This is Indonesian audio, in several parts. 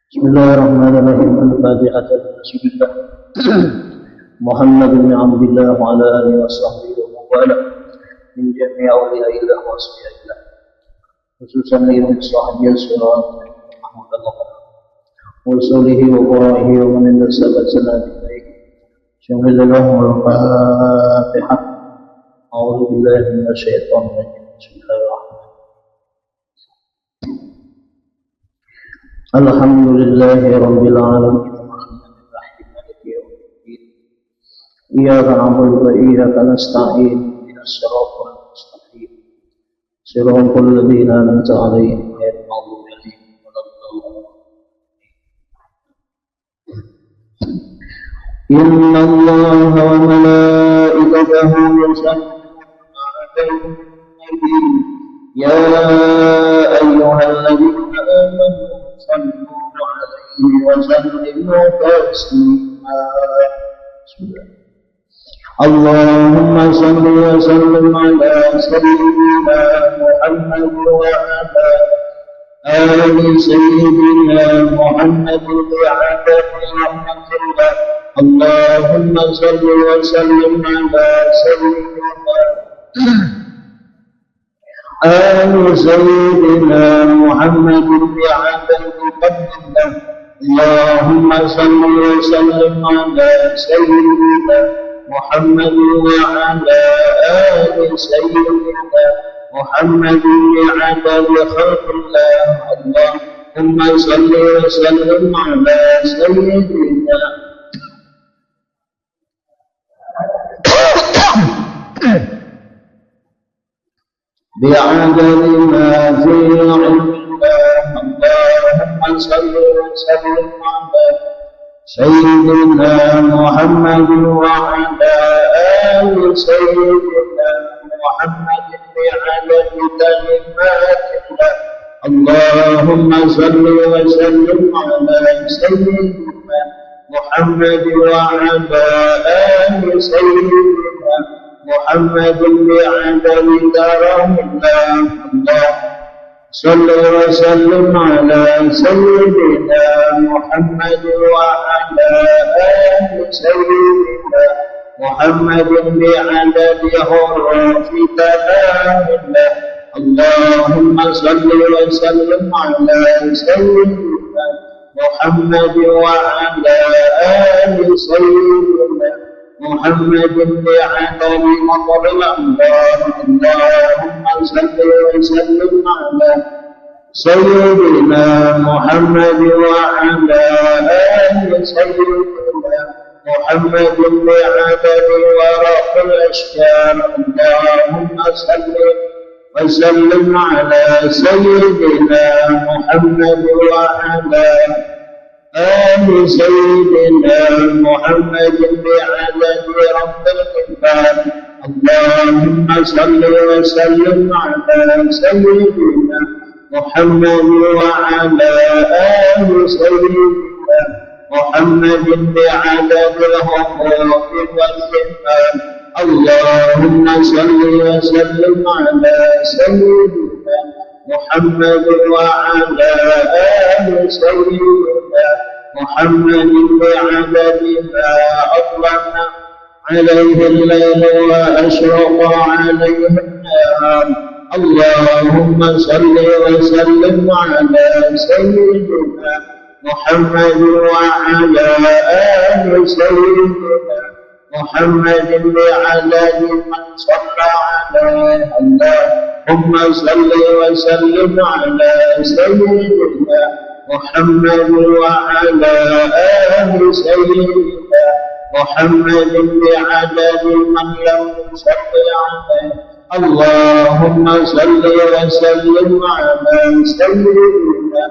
Bismillahirrahmanirrahim. Al-Fatihah. Bismillah. Muhammad bin Abdullah wa ala alihi wa sahbihi wa wala min jami'i awliyaillah wa asfiyaillah. Khususan li sahabiya surat Muhammad wa rasulihi wa quraihi wa man intasaba sanadi baik. Bismillahirrahmanirrahim. Al-Fatihah. A'udzu billahi minasy syaithanir rajim. Bismillahirrahmanirrahim. Alhamdulillahi Rabbil Alamin. Ar-Rahmanir-Rahim. Maliki yawmiddin. Iyyaka na'budu wa iyyaka nasta'in. Ihdinas siratal mustaqim. Siratal ladzina an'amta 'alaihim ghairil maghdubi 'alaihim waladdallin. Inna Allaha wa malaikatahu yusalluna 'alan nabiy. Ya ayyuhalladzina amanu صلوا عليه وسلموا تسليما. اللهم صل وسلم على سيدنا محمد وعلى آل سيدنا محمد بعدد رحمة الله. اللهم صل وسلم على سيدنا آل سيدنا محمد بعدد قدر الله. اللهم صل وسلم على سيدنا محمد وعلى آل سيدنا محمد بعدد خلق الله. اللهم صل وسلم على سيدنا بعدد ما في علم الله. اللهم صل وسلم على سيدنا محمد وعلى آل سيدنا محمد بعدد كلمات الله. اللهم صل وسلم على سيدنا محمد وعلى آل سيدنا محمد بعدد كرم الله. صل وسلم على سيدنا محمد وعلى آل سيدنا محمد بعدد حروف كلام الله. اللهم صل وسلم على سيدنا محمد وعلى آل سيدنا محمد بعدد مطر الأنبار. اللهم صل وسلم على سيدنا محمد وعلى آل سيدنا محمد بعدد ورق الأشجار. اللهم صل وسلم على سيدنا محمد وعلى آل سيدنا محمد بعدد رب العباد. اللهم صل وسلم على سيدنا محمد وعلى آل سيدنا محمد بعدد الحقوق والصفات. اللهم صل وسلم على سيدنا محمد وعلى آل سيدنا محمد بعدد ما أظلم عليه الليل وأشرق عليه النهار. اللهم صل وسلم على سيدنا محمد وعلى آل سيدنا محمد بعدد من صلى عليه. اللهم صل وسلم على سيدنا محمد وعلى آل سيدنا محمد بعدد من لم يصل عليه. اللهم صل وسلم على سيدنا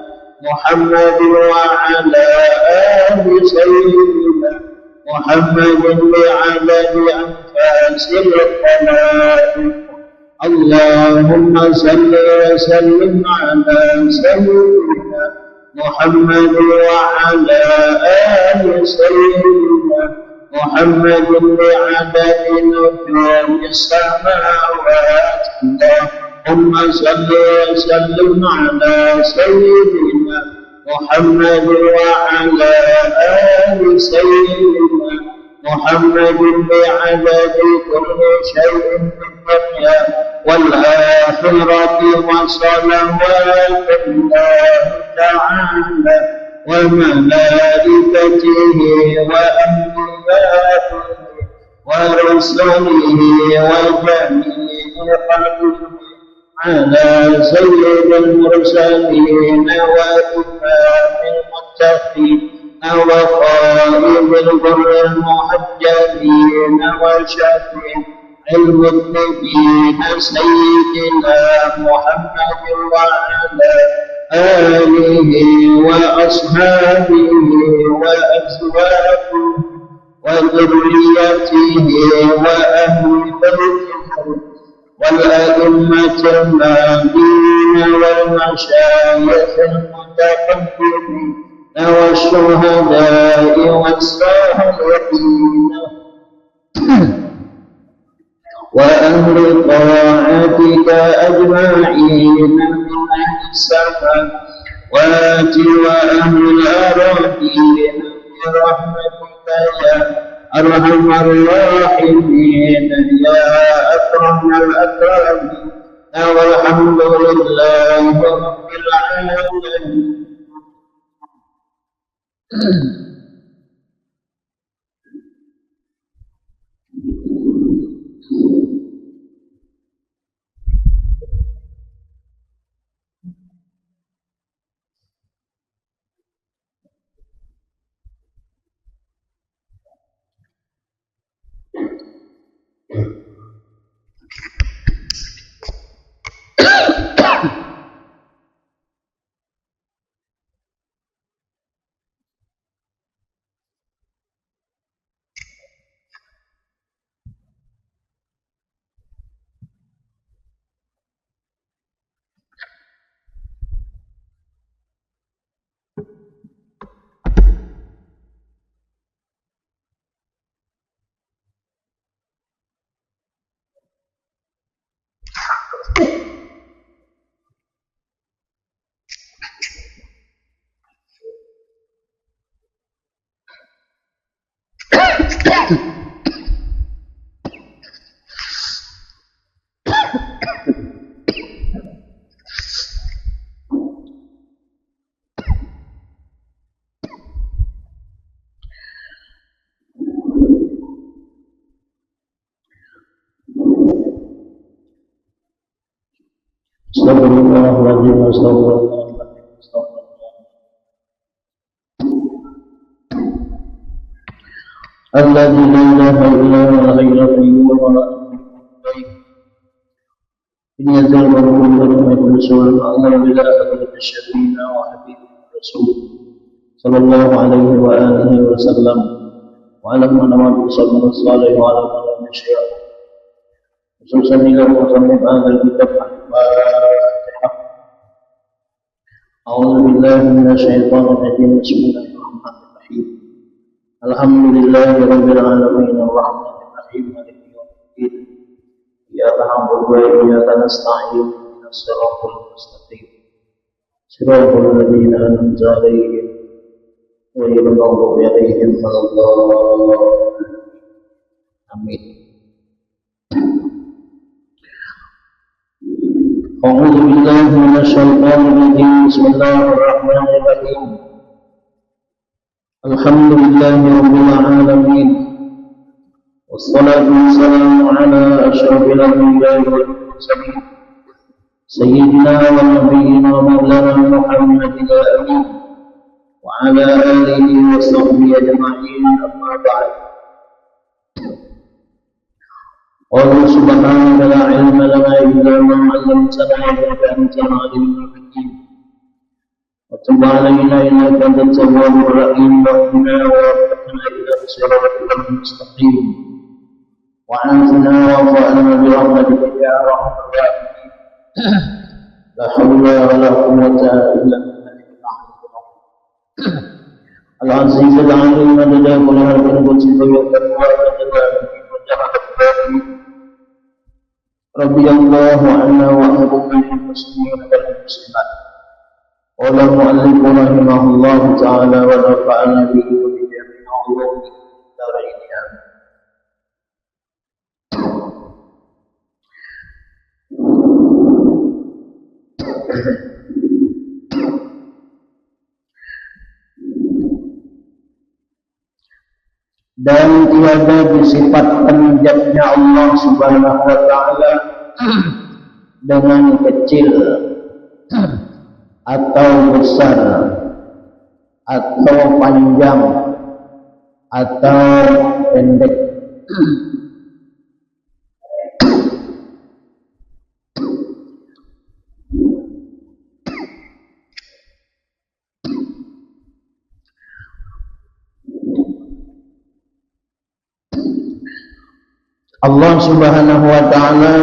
محمد وعلى آل سيدنا محمد بعدد أنفاس الخلائق. اللهم صل وسلم على سيدنا محمد وعلى آل سيدنا محمد بعدد نجوم السماوات. اللهم صل وسلم على سيدنا محمد وعلى آل سيدنا محمد بعدد كل شيء في الدنيا والآخرة وصلوات الله تعالى وملائكته وأنبيائه ورسله وجميع خلقه على سيد المرسلين وإمام المتقين وقائد الغر المحجلين وشفيع المذنبين سيدنا محمد وعلى آله وأصحابه وأزواجه وذريته وأهل بيته والأئمة المهديين والمشايخ المتقدمين والشهداء والصالحين وأهل طاعتك أجمعين من أهل السماوات وأهل الأراضين برحمتك يا أرحم الراحمين يا أكرم الأكرمين والحمد لله رب العالمين. Astagfirullahaladzim, astagfirullahaladzim, astagfirullahaladzim. Alladzi la ilaha illa huwa al-hayyul qayyum wa la إن يزال ربكم لكم يكون سوى أمر بلا حضرة الشفيع وحبيب الرسول صلى الله عليه وآله وسلم وعلى من أمر بصبر الصالح وعلى من الشيء خصوصا إلى مصنف هذا الكتاب الفاتحة. أعوذ بالله من الشيطان الرجيم. بسم الله الرحمن الرحيم. الحمد لله رب العالمين الرحمن الرحيم مالك يوم الدين إياك نعبد وإياك نستعين اهدنا الصراط المستقيم صراط الذين أنعمت عليهم غير المغضوب عليهم ولا الضالين. آمين. أعوذ بالله من الشيطان الرجيم. بسم الله الرحمن الرحيم. الحمد لله رب العالمين والصلاة والسلام على أشرف الأنبياء والمرسلين سيدنا ونبينا ومولانا محمد الأمين وعلى آله وصحبه أجمعين. أما بعد. قالوا سبحانك لا علم لنا إلا ما علمتنا إنك أنت العليم الحكيم وتب علينا إنك أنت التواب الرحيم واهدنا ووفقنا إلى صراطك المستقيم وعافنا وارفعنا برحمتك يا ارحم الراحمين. لا حول ولا قوة إلا بالله العزيز العليم الذي كلها القدس والتقوى رضي الله عنا وعنكم من المسلمين والمسلمات. قال المؤلف رحمه الله تعالى ونفعنا به وبجميع علومه الدارين آمين. Dan tiada disifatkan zatnya Allah Subhanahu wa Ta'ala dengan kecil atau besar atau panjang atau pendek. Allah Subhanahu wa Ta'ala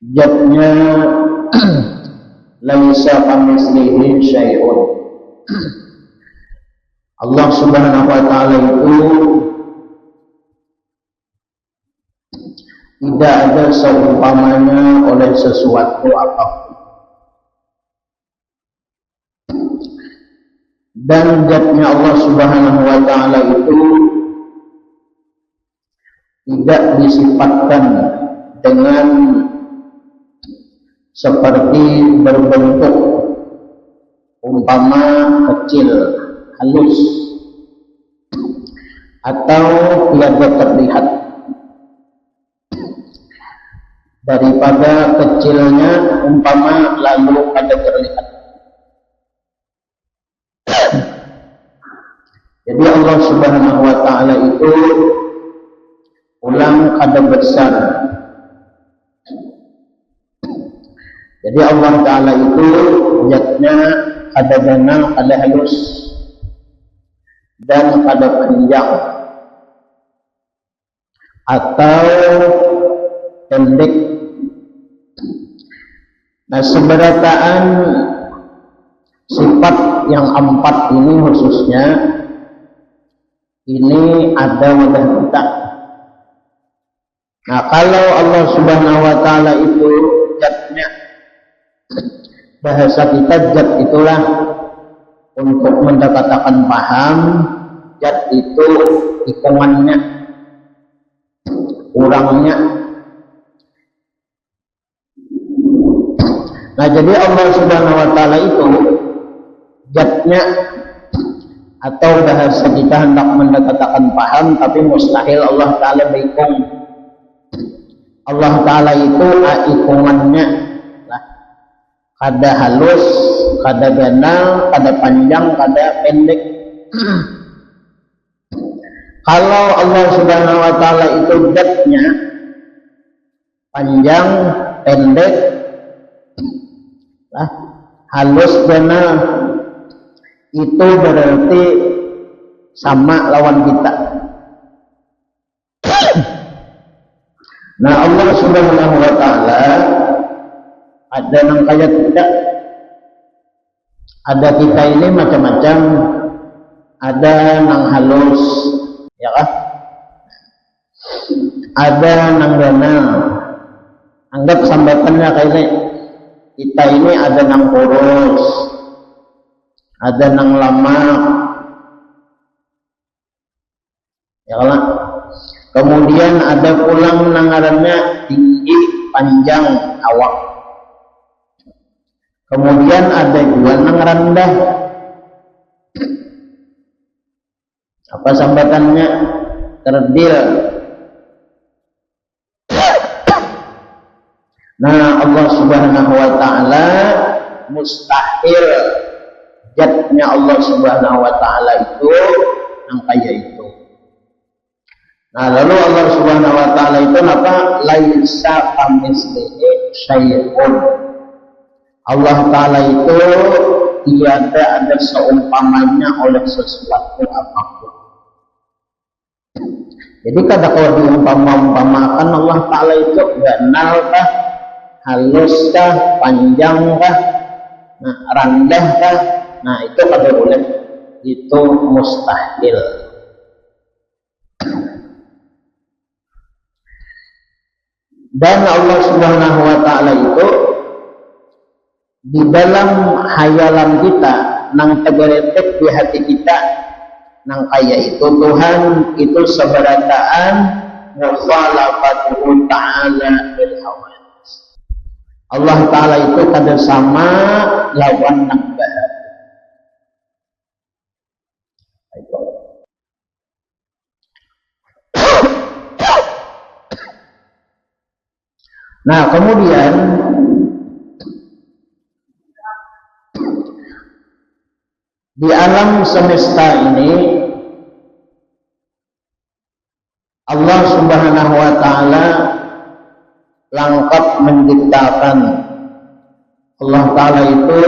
zatnya laisa kamitslihi syai'un. Allah Subhanahu wa Ta'ala itu tidak ada seumpamanya oleh sesuatu apapun. Dan zatnya Allah Subhanahu wa Ta'ala itu tidak disifatkan dengan seperti berbentuk umpama kecil, halus, atau tiada terlihat. Daripada kecilnya umpama lalu ada terlihat. Jadi Allah Subhanahu wa Ta'ala itu ulang kada besar. Jadi Allah Ta'ala itu zatnya kada ganal, kada halus, dan kada panjang atau pendek. Nah, seberataan sifat yang empat ini khususnya ini ada pada kita. Nah, kalau Allah Subhanahu wa Ta'ala itu zatnya, bahasa kita zat itulah untuk mendekatkan paham, zat itu hitungannya, kurangnya. Nah, jadi Allah Subhanahu wa Ta'ala itu zatnya, atau bahasa kita hendak mendekatkan paham tapi mustahil Allah Ta'ala berhitung. Allah Ta'ala itu hitungannya lah, kada halus, kada ganal, kada panjang, kada pendek. Kalau Allah Subhanahu wa Ta'ala itu zatnya panjang, pendek, lah, halus, ganal, itu berarti sama lawan kita. Nah, Allah Subhanahu wa Ta'ala ada nang kaya tidak. Ada kita ini macam-macam. Ada nang halus, ya kah? Ada nang ganal. Anggap sambatannya kayak ini. Kita ini ada nang kurus, ada nang lemak, ya kan? Kemudian ada pulang nangarannya tinggi, panjang, awak. Kemudian ada juga nang rendah. Apa sambatannya? Kerdil. Nah, Allah Subhanahu wa Ta'ala mustahil zatnya Allah Subhanahu wa Ta'ala itu yang kaya itu. Nah, lalu Allah Subhanahu wa Ta'ala itu apa? Laisa kamitslihi syai'un. Allah Ta'ala itu tiada ada seumpamanya oleh sesuatu apapun. Jadi kada kalau diumpamakan Allah Ta'ala itu ganal kah, halus kah, panjang kah, nah, rendah kah, nah itu kada boleh, itu mustahil. Dan Allah Subhanahu wa Ta'ala itu di dalam hayalan kita nang tegeretek di hati kita nang kaya itu Tuhan itu seberataan mukhalafatuhu ta'ala bil hawadis. Allah Ta'ala itu kada sama lawan nang bahat. Nah kemudian di alam semesta ini Allah Subhanahu wa Ta'ala lengkap menciptakan. Allah Ta'ala itu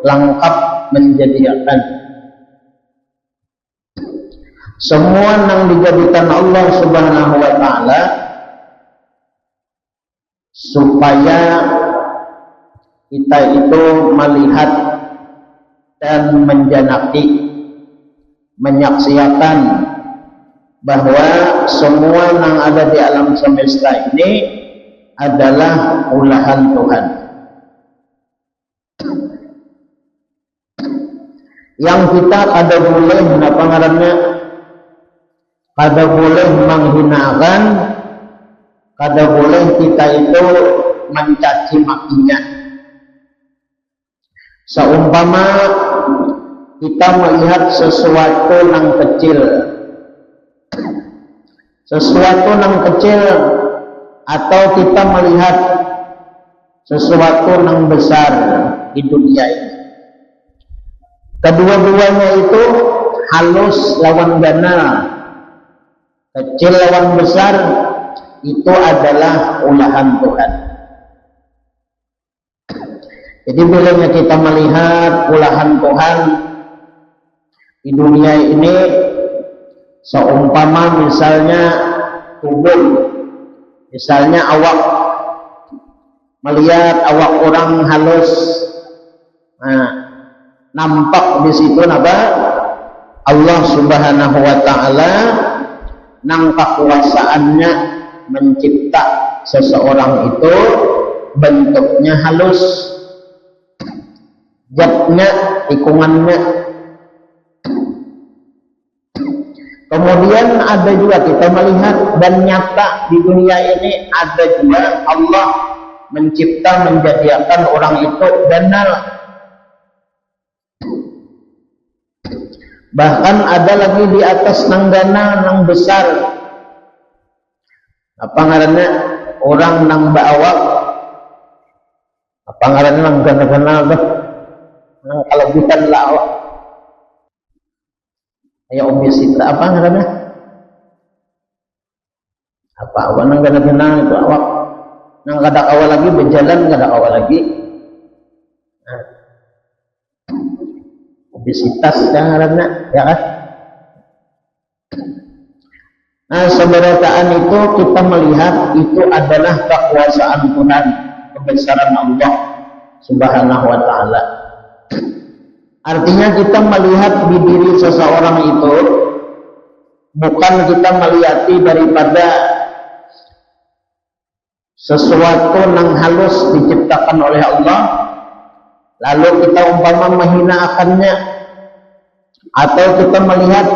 lengkap menjadikan. Semua yang dijadikan Allah Subhanahu wa Ta'ala supaya kita itu melihat dan menjanaki, menyaksikan bahwa semua yang ada di alam semesta ini adalah ulahan Tuhan. Yang kita kada boleh apa ngarannya, kada boleh menghinakan, kada boleh kita itu mencaci makinya. Seumpama kita melihat sesuatu yang kecil, atau kita melihat sesuatu yang besar di dunia ini. Kedua-duanya itu halus lawan ganal, kecil lawan besar, itu adalah ulahan Tuhan. Jadi bila kita melihat ulahan Tuhan di dunia ini, seumpama misalnya tubuh, misalnya awak, melihat awak orang halus, nah, nampak di situ apa? Allah Subhanahu wa Ta'ala nang kekuasaannya mencipta seseorang itu bentuknya halus, zatnya, tikungannya. Kemudian ada juga kita melihat dan nyata di dunia ini ada juga Allah mencipta, menjadikan orang itu ganal. Bahkan ada lagi di atas nang ganal, nang besar. Apa ngarannya? Orang nang baawak. Apa ngarannya nang ganal-ganal dah? Nang kalau bukan lawak. Kayak obesitas, apa ngarannya? Apa awak nang ganal-ganal itu awak. Nang kada awal lagi berjalan, kada awal lagi. Nah, obesitas ngarannya, ya kan? Nah, seberataan itu kita melihat itu adalah kekuasaan Tuhan, kebesaran Allah Subhanahu wa Ta'ala. Artinya kita melihat di diri seseorang itu bukan kita melihati daripada sesuatu yang halus diciptakan oleh Allah, lalu kita umpama menghina akannya, atau kita melihat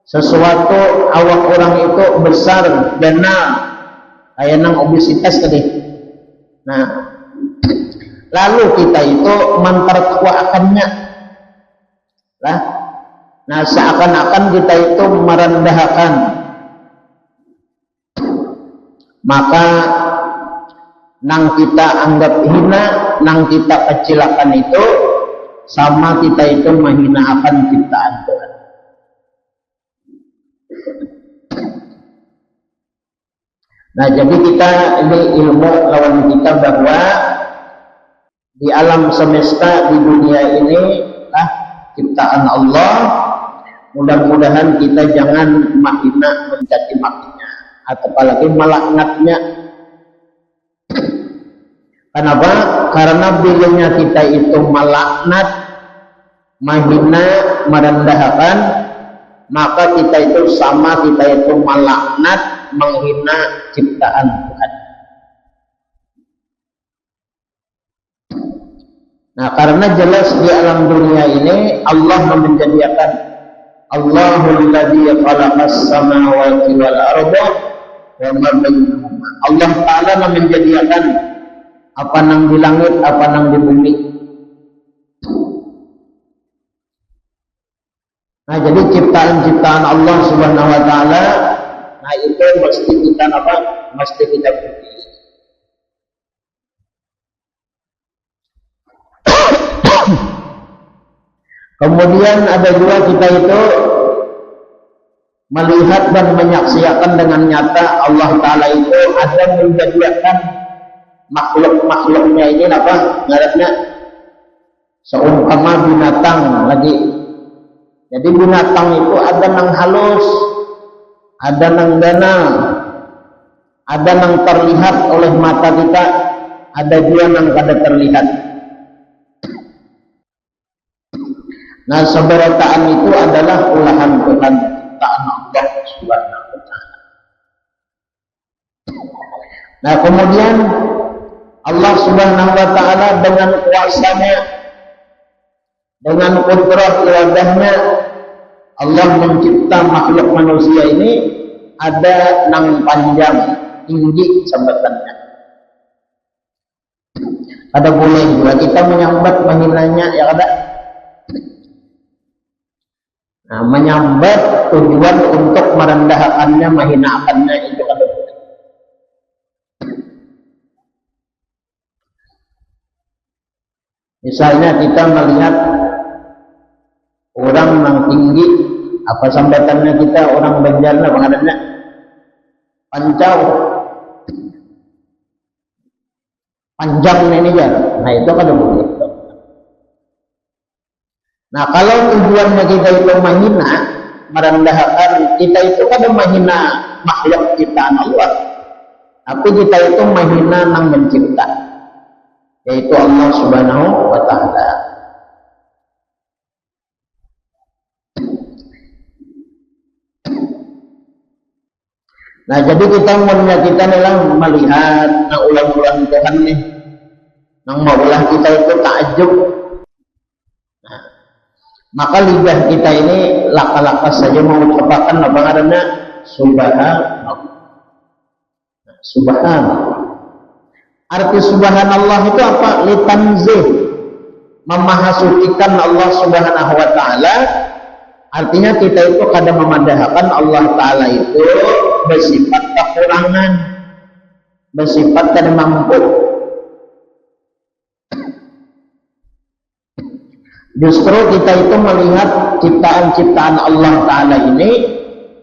sesuatu awak orang itu besar, ganal, kayak nang obesitas tadi. Nah, lalu kita itu memperkuatkannya. Nah, seakan-akan kita itu merendahkan. Maka nang kita anggap hina, nang kita kecilkan itu sama kita itu menghina akan ciptaan Tuhan. Nah, jadi kita ini ilmu lawan kita bahwa di alam semesta di dunia ini ciptaan Allah. Mudah-mudahan kita jangan menghina, mencaci makinya, atau apalagi melaknatnya. Kenapa? Karena bilanya kita itu melaknat, menghina, merendahkan, maka kita itu sama kita itu melaknat, menghina ciptaan Tuhan. Nah, karena jelas di alam dunia ini Allah menjadikan Allahul ladzi khalaqas samawati wal arda wa ma bainahuma. Allah Ta'ala menjadikan apa nang di langit, apa nang di bumi. Nah, jadi ciptaan-ciptaan Allah Subhanahu wa taala, nah itu mesti kita apa? Mesti kita puji. Kemudian ada juga kita itu melihat dan menyaksikan dengan nyata Allah Ta'ala itu ada menjadikan makhluk-makhluknya ini apa? Ngaranna seumpama binatang lagi. Jadi binatang itu ada nang halus, ada nang ganal, ada nang terlihat oleh mata kita, ada juga nang kada terlihat. Nah, seberataan itu adalah ulahan Tuhan ciptaan Allah Subhanahu wa taala. Nah, kemudian Allah Subhanahu wa taala dengan kuasanya, dengan kudrah iradahnya, Allah mencipta makhluk manusia ini ada nang panjang, tinggi sambatannya. Ada boleh juga kita menyambat menghinanya, ya kada? Nah, menyambat tujuan untuk merendahkannya, menghinakannya itu kada boleh. Misalnya kita melihat orang yang tinggi, apa sambatannya kita orang Banjar, apa ngaranna? Pancau. Panjang ini ya. Nah, itu kada boleh. Nah, kalau tujuannya kita itu menghina, merendahkan, kita itu kada menghina makhluk ciptaan Allah, tapi kita itu menghina nang mencipta, yaitu Allah Subhanahu wa taala. Nah, jadi kita nih melihat nang ulang-ulang Tuhan nih, nang maulah kita itu takjub. Nah, maka lidah kita ini laka-laka saja mengucapkan apa ngaranna subhanallah. Nah, subhanallah. Arti subhanallah itu apa? Litanzih, memahasucikan Allah Subhanahu wa taala. Artinya kita itu kadang memandahkan Allah Ta'ala itu bersifat kekurangan, bersifat tidak mampu. Justru kita itu melihat ciptaan-ciptaan Allah Ta'ala ini,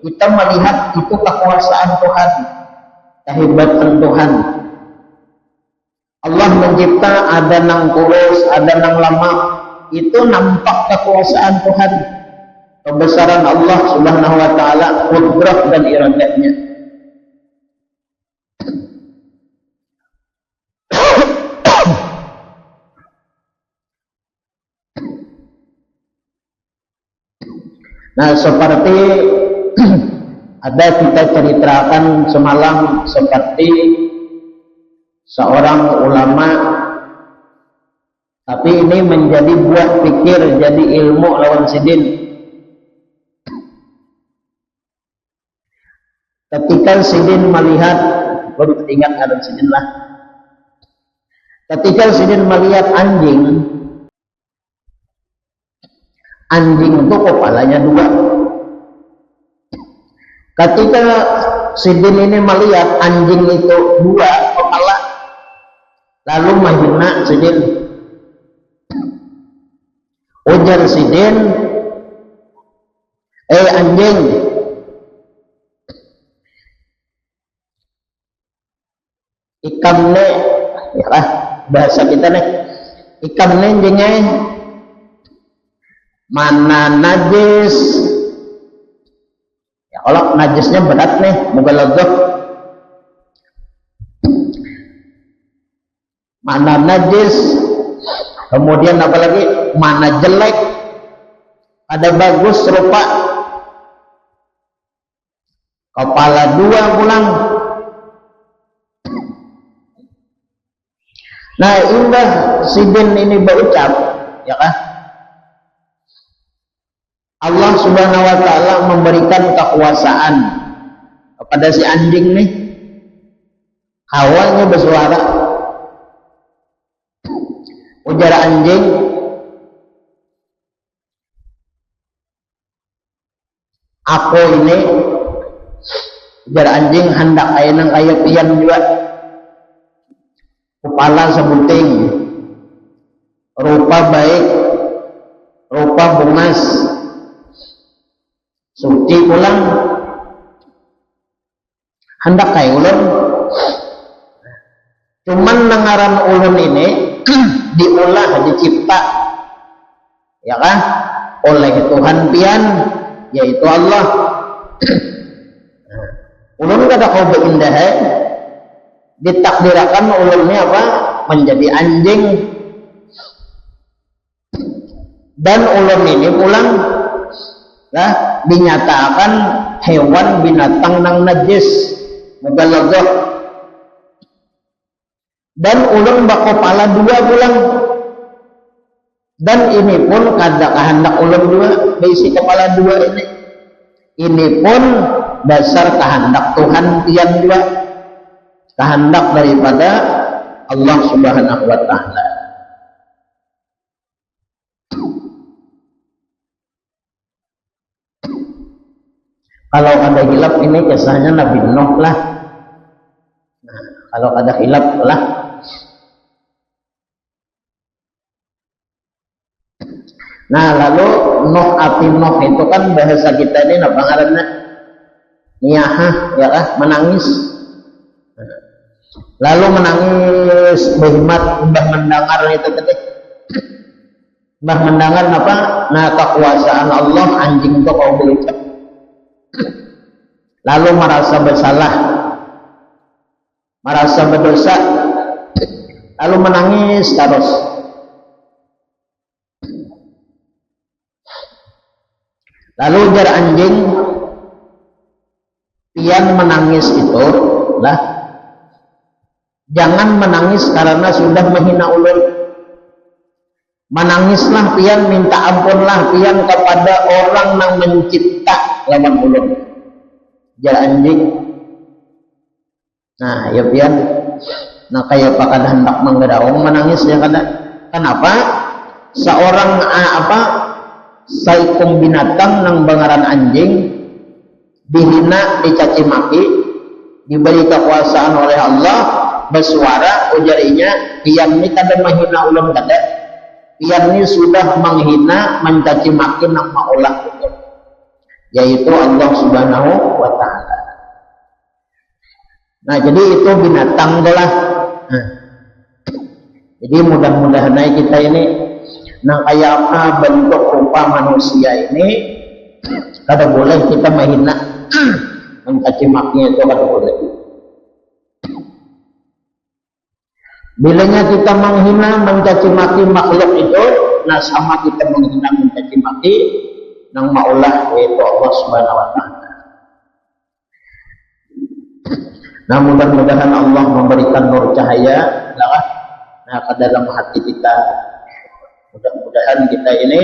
kita melihat itu kekuasaan Tuhan, kehebatan Tuhan. Allah mencipta ada nang kurus, ada nang lemah, itu nampak kekuasaan Tuhan, kebesaran Allah Subhanahu wa taala, kudrah dan iradahnya. Nah, seperti ada kita ceritakan semalam, seperti seorang ulama, tapi ini menjadi buah pikir, jadi ilmu lawan sidin. Ketika sidin melihat, baru ingat ada sidin lah. Ketika sidin melihat anjing itu kepalanya dua. Ketika sidin ini melihat anjing itu dua kepala, lalu menghina sidin. Ujar sidin, anjing, ikamne, ya lah bahasa kita nih, ikamne jengai mana najis. Ya, kalau najisnya berat nih, mughaladzah. Mana najis, kemudian apa lagi, mana jelek, ada bagus rupa, kepala dua pulang. Nah, indah si bin ini berucap, ya kan? Allah Subhanahu wa taala memberikan kekuasaan kepada si anjing nih. Awalnya bersuara. Ujar anjing, aku ini, ujar anjing, hendak ayeuna kaya pian juga. Kepala sebuting, rupa baik, rupa bungas, suci pulang, hendak kaya ulun. Cuman nengaran ulun ini diulah, dicipta, ya kan, oleh Tuhan pian, yaitu Allah. Ulun kada kau berindah, ditakdirakan ulunnya apa? Menjadi anjing. Dan ulun ini pulang, ya, dinyatakan hewan binatang nang najis, mughaladzah. Dan ulun bakopala dua pulang, dan ini pun kada kehendak ulun dua, bisi kepala dua ini pun dasar kehendak Tuhan pian dua, kehendak daripada Allah Subhanahu wa taala. Kalau ada hilap ini kisahnya Nabi Nuh lah. Nah, kalau ada hilap lah. Nah, lalu Nuh api Nuh itu kan bahasa kita ini apa ngaranna? Niyahah, ya kan? Menangis. Lalu menangis berhikmat mbah mendengar itu tadi. Mbah mendengar apa? Nah, kekuasaan Allah anjing itu kau berucap. Lalu merasa bersalah, merasa berdosa, lalu menangis terus. Lalu ujar anjing, pian menangis itu lah, jangan menangis karena sudah menghina ulun. Menangislah pian, minta ampunlah pian kepada orang yang mencipta lawan ulun. Ujar anjing. Nah, ya pian. Nah, kayak apa kada hendak menggeraung menangis ya kada. Kenapa? Seorang saikum binatang nang bangaran anjing dihina, dicaci maki, diberi kekuasaan oleh Allah, bersuara ujarinya, pian ini kada menghina ulun kada, pian ini sudah menghina, mencaci maki nang maulah itu, yaitu Allah Subhanahu wa taala. Nah, jadi itu binatang itulah. Nah, jadi mudah-mudahan kita ini nah kayak apa bentuk rupa manusia ini kada boleh kita menghina, mencaci maki itu kada boleh. Bilanya kita menghina, mencaci maki makhluk itu, nah sama kita menghina, mencaci maki nang maulah yaitu Allah Subhanahu wa taala. Nah, mudah-mudahan Allah memberikan nur cahaya nah ke dalam hati kita. Mudah-mudahan kita ini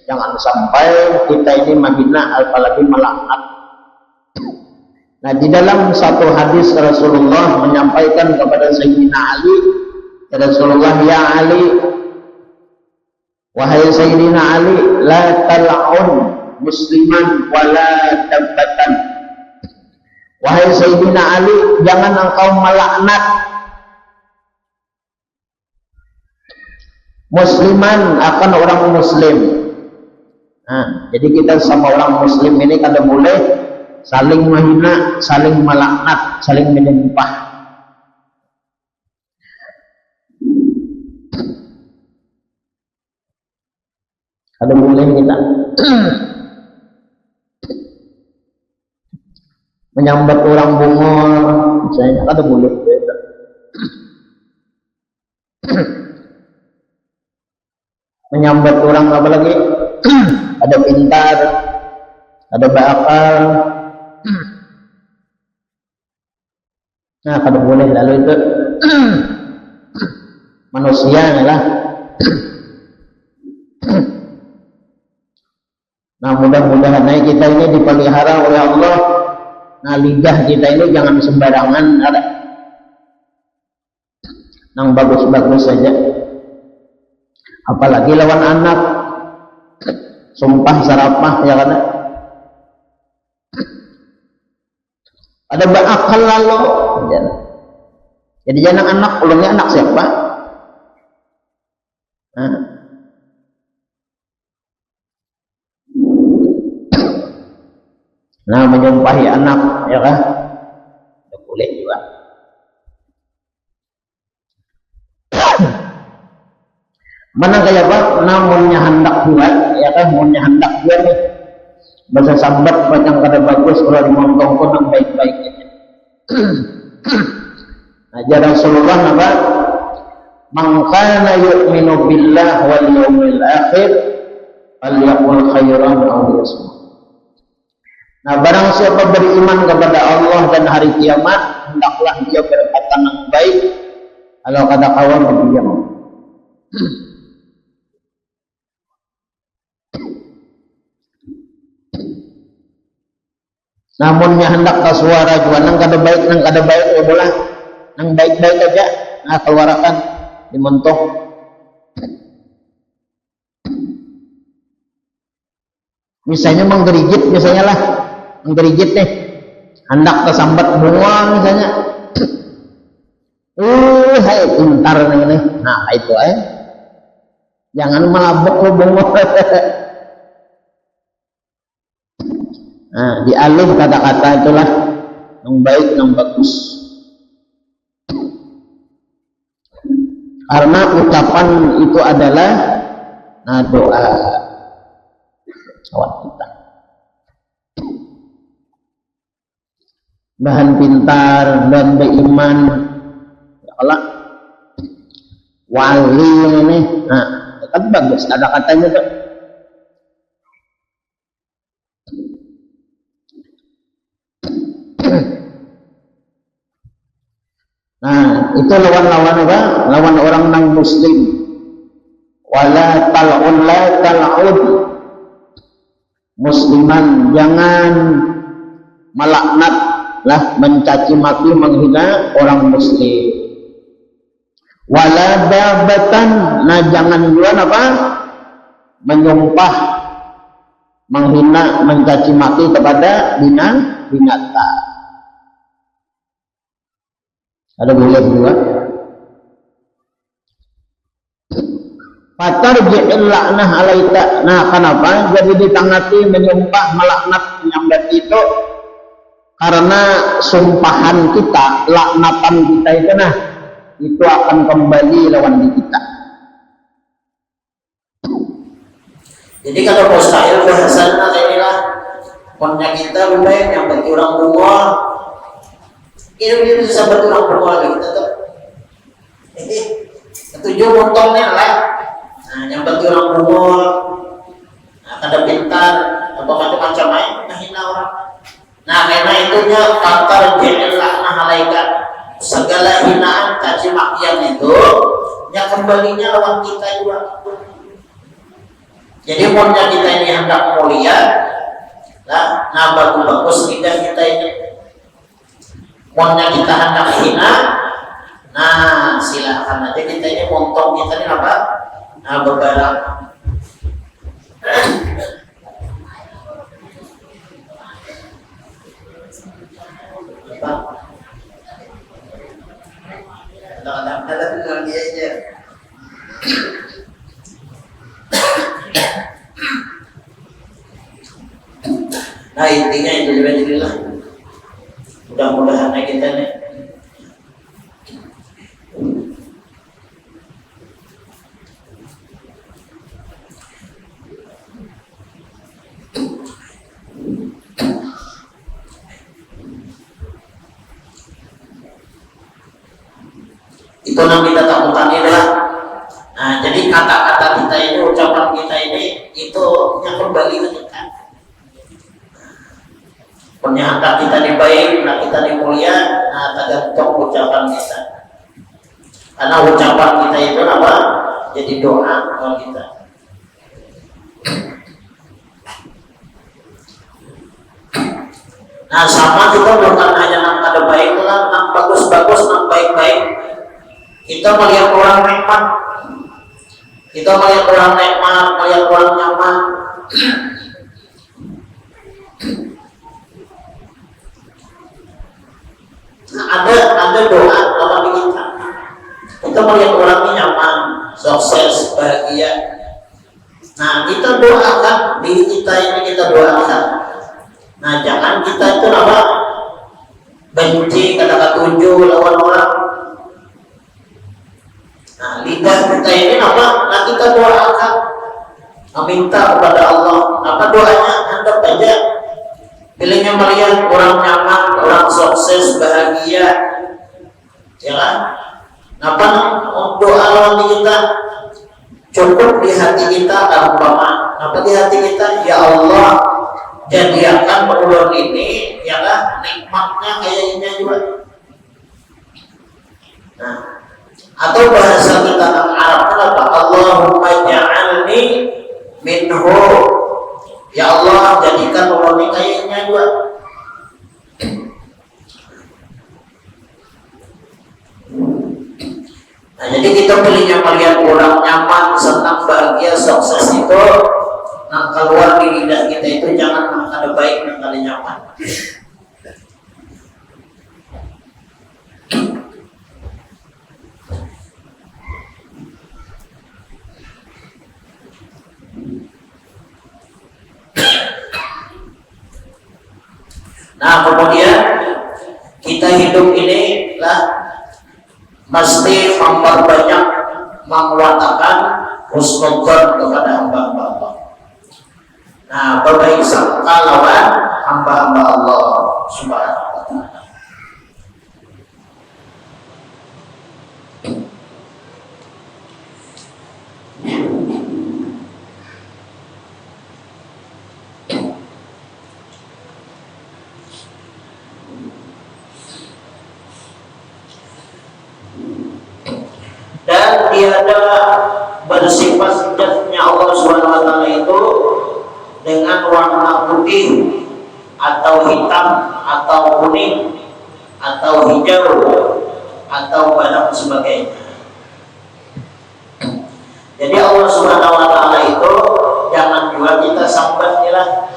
jangan sampai kita ini menghina apalagi melaknat. Nah, di dalam satu hadis Rasulullah menyampaikan kepada Sayyidina Ali, ya Rasulullah, ya Ali, wahai Sayyidina Ali, la tal'un musliman wala tabbatan. Wahai Sayyidina Ali, jangan engkau melaknat musliman akan orang muslim. Nah, jadi kita sama orang muslim ini kada boleh saling menghina, saling melaknat, saling menimpah. Kada boleh kita menyambat orang bungol, misalnya kada boleh. Menyambat orang apa lagi? Ada pintar, ada berakal. Nah, kada boleh lalu itu. manusia lah. Nah mudah-mudahan kita ini dipelihara oleh Allah. Nah lidah kita ini jangan sembarangan ada. Yang bagus-bagus saja. Apalagi lawan anak. Sumpah sarapah ya kan. Ada berakal lalu. Jadi jangan anak, ulangnya anak siapa? Nah menyumpahi anak ya kan? Tidak boleh juga. Mana kayak apa? Namunnya hendak buat, ya kan? Namunnya hendak buat nih. Bahasa sambat macam kada bagus kalau dimontong pun yang baik-baik aja. Ajar Rasulullah apa? Man kana yu'minu billah wal yawmil akhir falyaqul khairan aw liyasmut. Nah, barang siapa beriman kepada Allah dan hari kiamat, hendaklah dia berkata yang baik. Kalau kata kawan berdiam. Namunnya hendak ke suara juga nang kada baik ya boleh. Nang baik-baik aja. Nah, keluarkan dimentok. Misalnya menggerigit biasanya lah. Menggerigit nih. Hendak kesambat bunga misalnya. Hai pintar nih. Nah, itu aja. Jangan melabuk lu bunga. Nah, dialih kata-kata itulah yang baik, yang bagus. Karena ucapan itu adalah doa awak kita. Bahan pintar dan beriman. Kalau wali ini, nah, kan bagus kata-katanya tuh. Nah, itu lawan-lawan apa? Lawan orang non muslim. Wala tal'un la tal'ud. Musliman jangan melaknat lah, mencaci maki, menghina orang muslim. Wala dabatan, nah jangan juga apa? Menyumpah, menghina, mencaci maki kepada binatang. Ada boleh juga. Fatarji'il la'nah alaika. Nah, kenapa? Jadi ditangati menyumpah, melaknat, menyambat itu karena sumpahan kita, laknatan kita itu nah, itu akan kembali lawan di kita. Jadi kalau mustahil bahasanya inilah konnya kita lumayan yang bagi orang tua. Ini bisa bertulang berkuala kita tuh. Ini ketujuh montongnya lah. Nah, yang bertulang berkuala, nah, kada pintar, apa macam-macam lain, menghina orang. Nah, karena itunya faktor jelah alaika, segala hinaan, caci makian itu, yang kembalinya lawan kita juga. Jadi pokoknya kita ini hendak mulia, lah, nah bagus-bagus lidah kita ini. Pokoknya kita hendak hina, nah silakan aja kita ini montong kita ini apa? Nah berbarang. Ada dengan dia aja. Nah intinya itu juga jadilah. Mudah-mudahan kita nih itu yang kita takutkan adalah nah jadi kata-kata kita ini, ucapan kita ini itu yang kembali ke kita. Pernyataan kita dibaik, nah kita dimulia, nah tergantung ucapan kita. Karena ucapan kita itu apa? Jadi doa kalau kita. Nah, sama kita bukan hanya nang ada baik lah, nang bagus-bagus, nang baik-baik. Kita melihat orang nikmat, kita melihat orang nikmat, melihat orang nyaman. Nah, ada doa dalam diri kita. Kita melihat orang ini nyaman, sukses, bahagia. Nah, kita doakan diri kita ini, kita doakan. Nah, jangan kita itu apa? Benci, kata-kata tujuh lawan orang. Nah, lidah kita ini apa? Nah, kita doakan, meminta kepada Allah. Apa doanya? Anggap aja pilihnya melihat orang nyaman, orang sukses, bahagia, ya kan? Apa doa lawan kita? Cukup di hati kita, umpama. Apa di hati kita? Ya Allah, jadikan ulun ini ya kan nikmatnya kayak ini juga. Nah, atau bahasa kita orang Arab apa? Allahumma ja'alni minhu. Ya Allah, jadikan ulun ini kayak ini juga. Nah, jadi kita pilihnya melihat orang nyaman, senang, bahagia, sukses itu. Nah, keluar di lidah kita itu jangan ada baik dan ada nyaman. Nah, kemudian kita hidup ini lah mesti memperbanyak menguatakan husnudzon kepada hamba-hamba Allah. Nah, berbaik sangka lawan hamba-hamba Allah Subhanahu wa ta'ala. Dan tiada bersifat zatnya Allah Subhanahu wa ta'ala itu dengan warna putih atau hitam atau kuning atau hijau atau barang sebagainya. Jadi Allah Subhanahu wa ta'ala itu jangan juga kita sambat lah.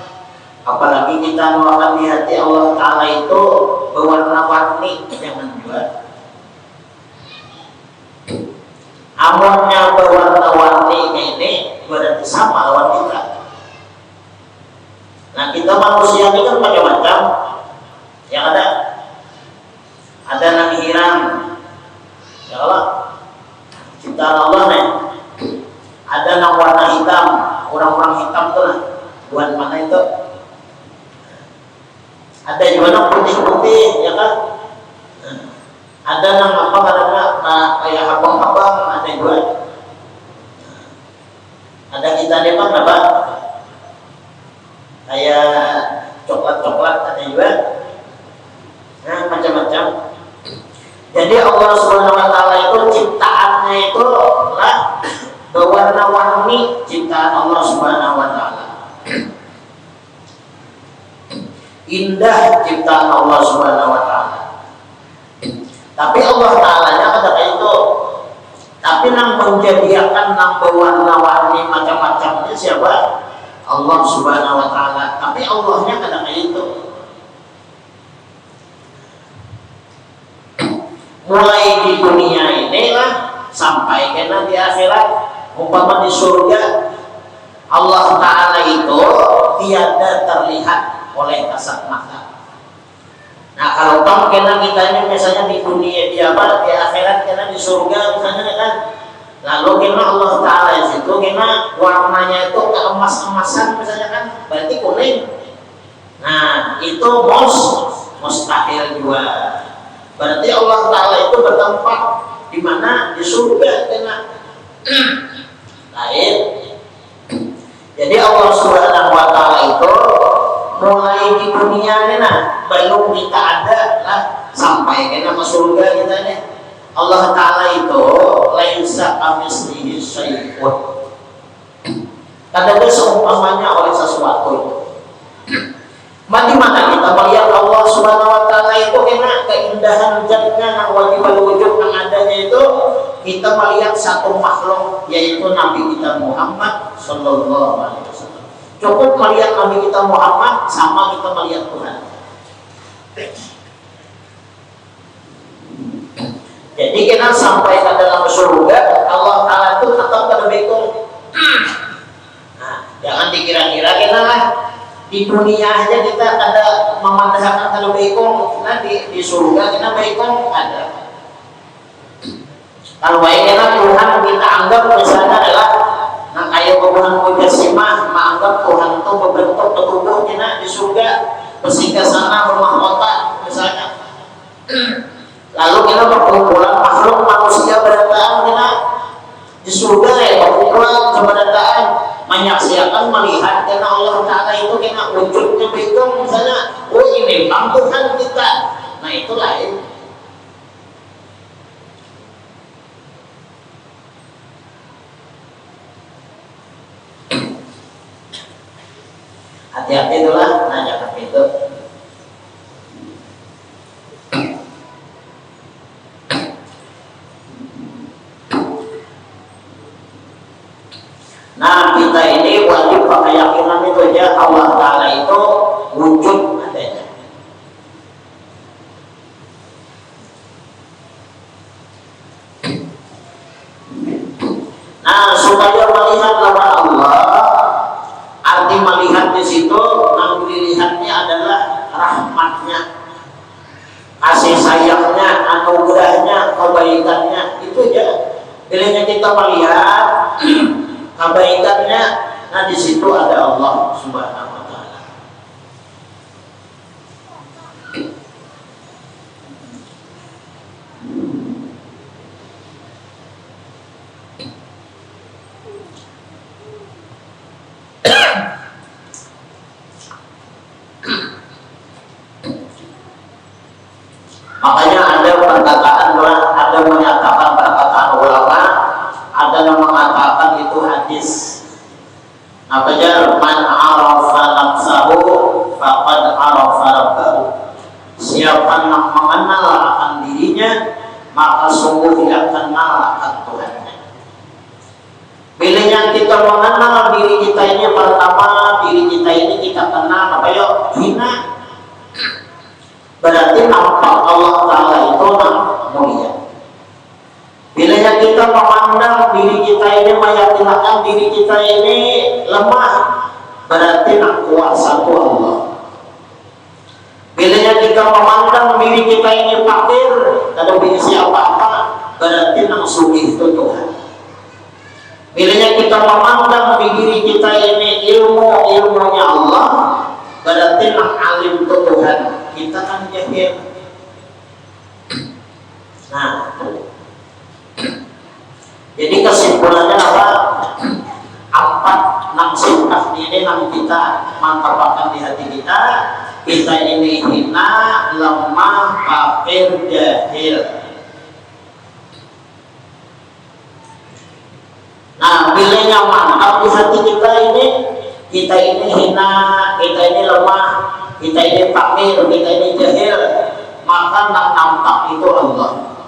Apalagi kita melakukan di hati Allah ta'ala itu berwarna-warni, jangan juga. Amalnya berwarna-warni ini berarti sama lawan kita. Nah, kita manusia ini kan macam-macam. Yang ada yang hiram, ya Allah, ciptaan Allah nih. Ada yang warna hitam, orang-orang hitam tuh lah. Buat mana itu? Ada juga yang putih-putih, ya kan? Ada yang apa katanya kayak abang-abang, ada juga. Ada kita depan apa? Kayak coklat-coklat ada juga. Nah, macam-macam. Jadi Allah Subhanahu wa ta'ala itu ciptaannya itu lah berwarna-warni, ciptaan Allah Subhanahu wa ta'ala. Indah ciptaan Allah Subhanahu wa ta'ala. Tapi Allah ta'alanya kata itu. Tapi yang menjadikan yang berwarna-warni macam-macam ini siapa? Allah Subhanahu wa ta'ala. Tapi Allahnya kata itu. Mulai di dunia ini lah sampai kena di akhirat, umpama di surga, Allah ta'ala itu tiada terlihat oleh kasat mata. Nah, kalau kamu kena kita ini misalnya di dunia di apa, di akhirat kena di surga misalnya kan, lalu kena Allah ta'ala itu kena warnanya itu keemas-emasan misalnya kan, berarti kuning. Nah, itu mustahil juga. Berarti Allah ta'ala itu bertempat di mana? Di surga kena. Lain. Jadi Allah Subhanahu wa ta'ala itu mulai di dunia ini nah, belum kita ada lah sampai kena ke surga kita nih. Allah Ta'ala itu laisa kamitslihi syai'un. Kadang seumpamanya oleh sesuatu itu. Di mana kita melihat Allah Subhanahu wa taala itu kena keindahan zatnya yang wajib wujud yang adanya itu, kita melihat satu makhluk yaitu Nabi kita Muhammad sallallahu alaihi wasallam. Cukup melihat Nabi kita Muhammad sama kita melihat Tuhan. Jadi kita sampai ke dalam surga, Allah Ta'ala itu tetap berbetul. Nah, jangan dikira-kira kita lah di dunia aja kita ada memandangkan kalau beikong, nah di surga kita beikong ada. Kalau baiknya Tuhan kita anggap misalnya adalah nah kayak Tuhan Mujassimah, menganggap Tuhan itu berbentuk tubuh kita di surga, sehingga sana rumah kota misalnya. Lalu kita berkumpulan makhluk manusia berataan kita di surga ya, berkumpulan berataan menyaksikan melihat karena Allah Ta'ala itu kena wujudnya begitu misalnya, oh ini memang Tuhan kita. Nah itu lain. Hati-hati itulah, nah jangan itu. Nah kita ini wajib keyakinan itu aja Allah Ta'ala itu wujud adanya. Nah supaya melihat nama Allah, arti melihat di situ, yang dilihatnya adalah rahmatnya, kasih sayangnya, anugerahnya, kebaikannya, itu aja. Bilanya kita melihat kebaikannya, nah di situ ada Allah Subhanahu wa taala. Makanya ada perkataan, ada menyatakan perkataan ulama, ada yang mengatakan itu hadis. Apa aja? Man arafa nafsahu faqad arafa rabbahu. Siapa yang mengenal akan dirinya, maka sungguh dia kenal akan Tuhannya. Bila yang kita mengenal diri kita ini, pertama diri kita ini kita kenal apa ya? Hina. Berarti nampak Allah Ta'ala itu mulia. Bila kita memandang diri kita ini, meyakinkan diri kita ini lemah, berarti nak kuasa itu Allah. Bila kita memandang diri kita ini fakir, tidak bisa apa-apa, berarti nak sugih itu Tuhan. Bila kita memandang diri kita ini ilmunya Allah, berarti nak alim itu Tuhan. Kita kan jahil. Nah, jadi kesimpulannya apa? Empat enam sifat ini yang kita mantapkan di hati kita. Kita ini hina, lemah, kafir, jahil. Nah, bilanya mantap di hati kita ini hina, kita ini lemah, kita ini fakir, kita ini jahil, maka yang nampak itu Allah.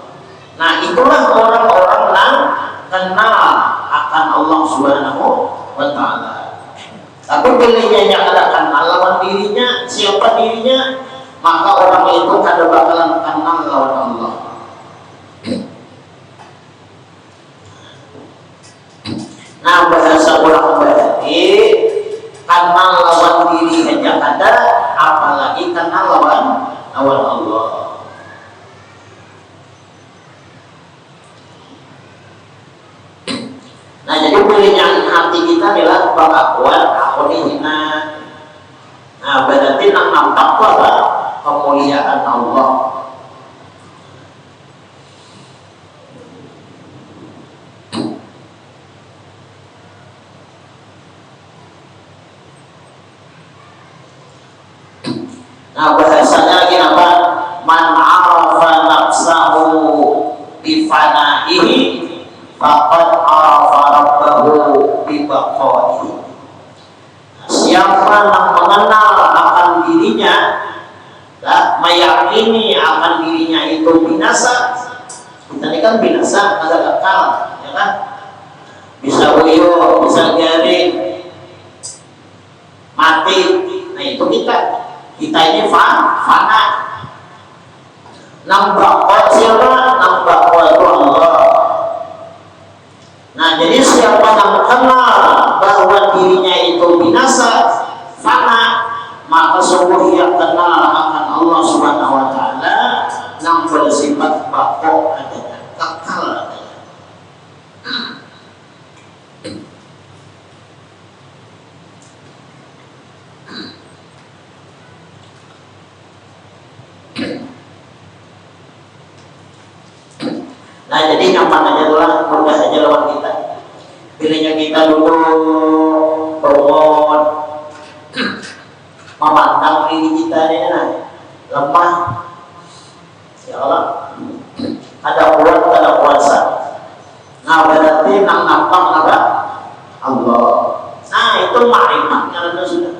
Nah itulah orang-orang yang kenal akan Allah Subhanahu wa Ta'ala. Tapi bila yang ada kenal lawan dirinya, siapa dirinya, maka orang itu kada bakalan kenal lawan Allah. Nah bahasa orang berarti kenal lawan diri hanya ada, apalagi kenal lawan Allah. Nah jadi pilihan hati kita adalah pengakuan aku dihina. Nah berarti nak nampak apa? Kemuliaan Allah. Nah bahasanya lagi apa? Man arafa nafsahu bi bibaqaihi. Siapa yang mengenal akan dirinya, meyakini akan dirinya itu binasa. Kita ini kan binasa, ada kekal, ya kan? Bisa uyuh, bisa garing, mati. Nah itu kita ini fana. Nambah siapa? Nambah itu Allah. Nah jadi siapa yang kenal bahwa dirinya itu binasa, fana, maka sungguh ia kenal akan Allah Subhanahu wa Ta'ala yang bersifat baqo adanya, kekal adanya. Nah jadi nyaman aja lah, mudah aja lawan kita. Pilihnya kita dulu promote, memandang diri kita ini lemah. Ya Allah, ada kuat, ada kuasa. Nah berarti nang nampak apa? Allah. Nah itu makrifatnya itu sudah.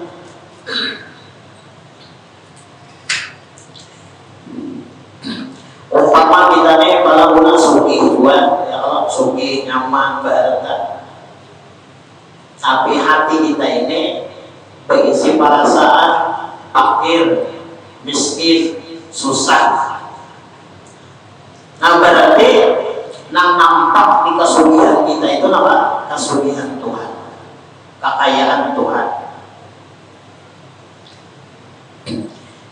Umpama kita nih kalau guna suki buat, ya Allah suki nyaman berada. Tapi hati kita ini berisi perasaan fakir, miskin, susah. Nah berarti nang nampak di kesugihan kita itu apa? Kesugihan Tuhan, kekayaan Tuhan.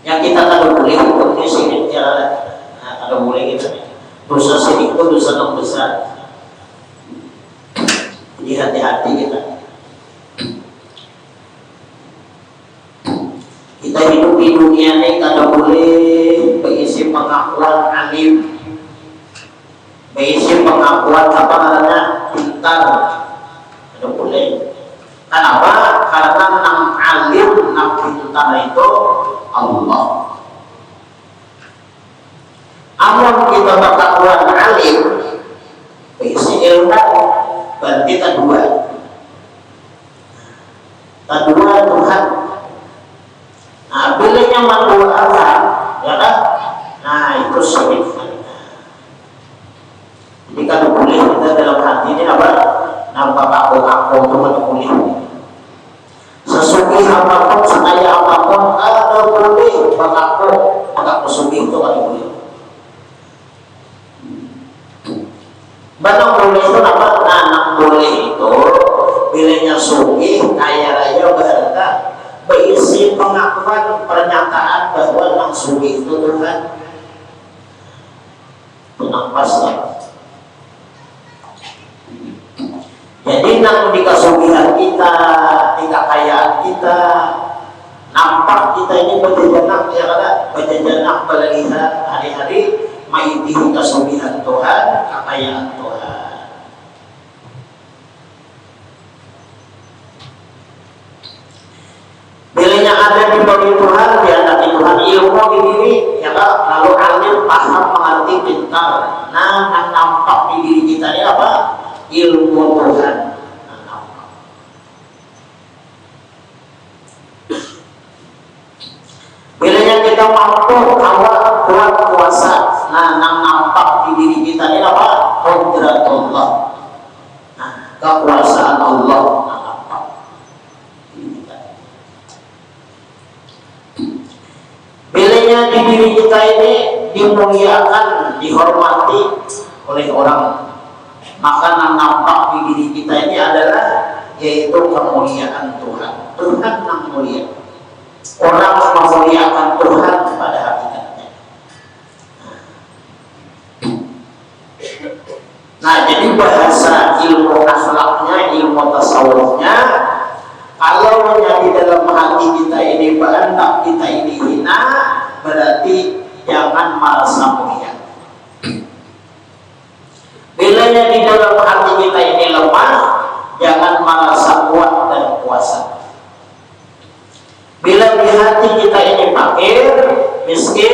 Yang kita tahu boleh ikut di sini jalan. Ada boleh kita dosa sirik itu dosa yang besar. Jadi hati-hati kita. Kita hidup di dunia ini kada boleh berisi pengakuan alim, berisi pengakuan apa namanya pintar. Kada boleh. Kenapa? Karena nang alim, nang pintar itu Allah. Amun kita bertakwa alim, berisi ilmu, berarti kedua Tuhan. Nah, bilanya mandua Allah, ya kan? Nah, itu syirik. Jadi kalau boleh kita dalam hati ini apa? Nampak aku itu boleh. Sesungguh apapun, sekaya apapun, ada boleh mengaku sesungguh itu ada boleh. Batang boleh itu apa? Anak boleh itu bilanya suki kaya raya berharga berisi pengakuan pernyataan bahwa nang suki itu Tuhan. Tenang pasal. Jadi nang di kesugihan kita, di kekayaan kita, nampak kita ini berjajanak, ya kan? Berjajanak melihat hari-hari maiti kesugihan Tuhan, kekayaan Tuhan. Bilanya ada di bagi Tuhan, dia ada di Tuhan ilmu di diri, ya kan? Lalu alim paham mengerti pintar. Nah, yang nampak di diri kita ini apa? Ilmu Tuhan. Nah, nampak. Bilanya kita mampu awal kuat kuasa. Nah, yang nampak di diri kita ini apa? Qudratullah. Nah, kekuasaan Allah. Nah, nampak di diri kita. Bilanya di diri kita ini dimuliakan, dihormati oleh orang. Maka yang nampak di diri kita ini adalah yaitu kemuliaan Tuhan. Tuhan yang mulia. Orang memuliakan Tuhan pada hakikatnya. Nah, jadi bahasa ilmu akhlaknya, ilmu tasawufnya, kalau di dalam hati kita ini berantak, kita ini hina, berarti jangan merasa mulia. Bilanya di dalam hati kita ini lemah, jangan merasa kuat dan kuasa. Bila di hati kita ini fakir, miskin,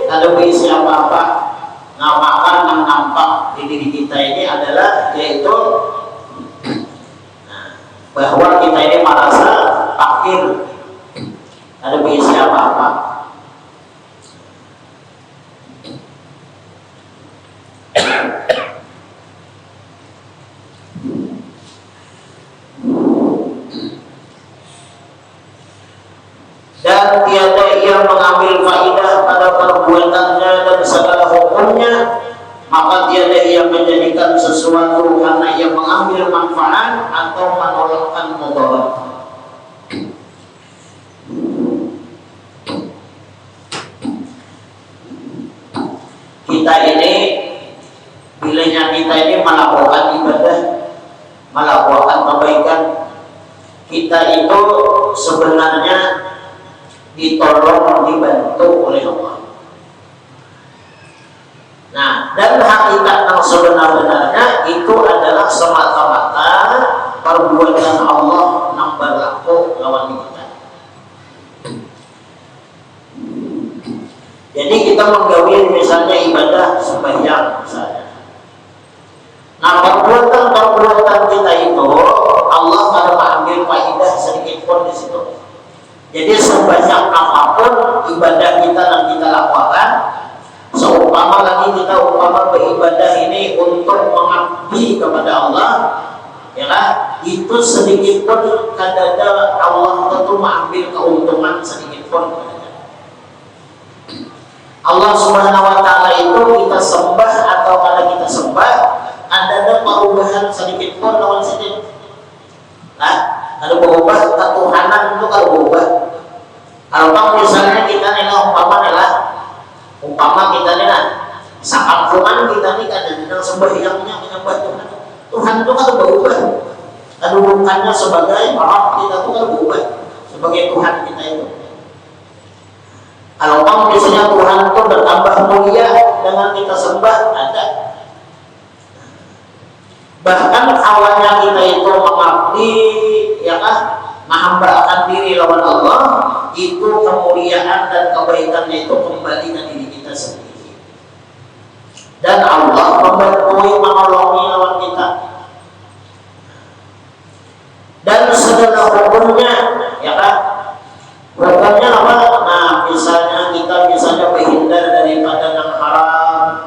tidak berisi apa-apa, nah maka yang nampak di diri kita ini adalah yaitu fakir, ada berisi apa-apa. Dan tiada ia mengambil faidah pada perbuatannya dan segala hukumnya, maka tiada ia menjadikan sesuatu karena ia mengambil manfaat atau menolakkan mudarat. Kita ini, bilanya kita ini melakukan ibadah, melakukan kebaikan, kita itu sebenarnya ditolong, dibantu oleh Allah. Nah, dan hakikat yang sebenar-benarnya itu adalah semata-mata perbuatan Allah yang berlaku lawan kita. Jadi kita menggawi misalnya ibadah sembahyang misalnya. Nah, perbuatan kita itu Allah kada mengambil faidah sedikit pun di situ. Jadi sebanyak apapun ibadah kita yang kita lakukan, seumpama lagi kita umpama beribadah ini untuk mengabdi kepada Allah, ya kan? Itu sedikit pun kadang Allah tentu mengambil keuntungan sedikit pun. Allah Subhanahu wa taala itu kita sembah atau kada kita sembah, ada perubahan sedikit pun lawan sedikit. Nah, ada berubah ketuhanan itu kalau berubah. Kalau misalnya kita nih umpama kita nih sakampungan kita nih kadang sembahyangnya menyembah Tuhan. Tuhan itu kan berubah. Kedudukannya sebagai Rabb kita itu kan berubah sebagai Tuhan kita itu. Kalau misalnya Tuhan itu bertambah mulia dengan kita sembah, ada. Bahkan awalnya kita itu mengabdi, ya kan, menghambakan diri lawan Allah, itu kemuliaan dan kebaikannya itu kembali ke diri kita sendiri. Dan Allah membantu menolongi lawan kita. Dan segala hukumnya, ya kan, hukumnya apa? Nah, misalnya kita berhindar daripada yang haram,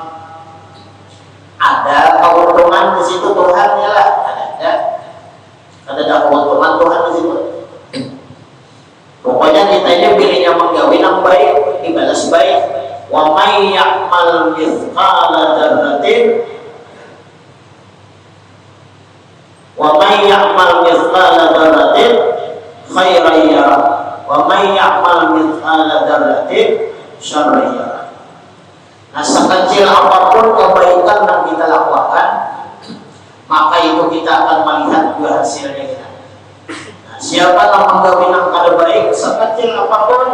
ada keuntungan di situ Tuhan ya lah, ada keuntungan Tuhan di situ. Pokoknya kita ini pilihnya menggawi yang baik, dibalas baik. Wa may ya'mal mithqala dzarratin khairan yarah wa may ya'mal mithqala dzarratin syarran yarah. Nah, sekecil apapun kebaikan yang kita lakukan, maka itu kita akan melihat juga hasilnya kita. Nah, siapa yang menggawi yang kada baik, sekecil apapun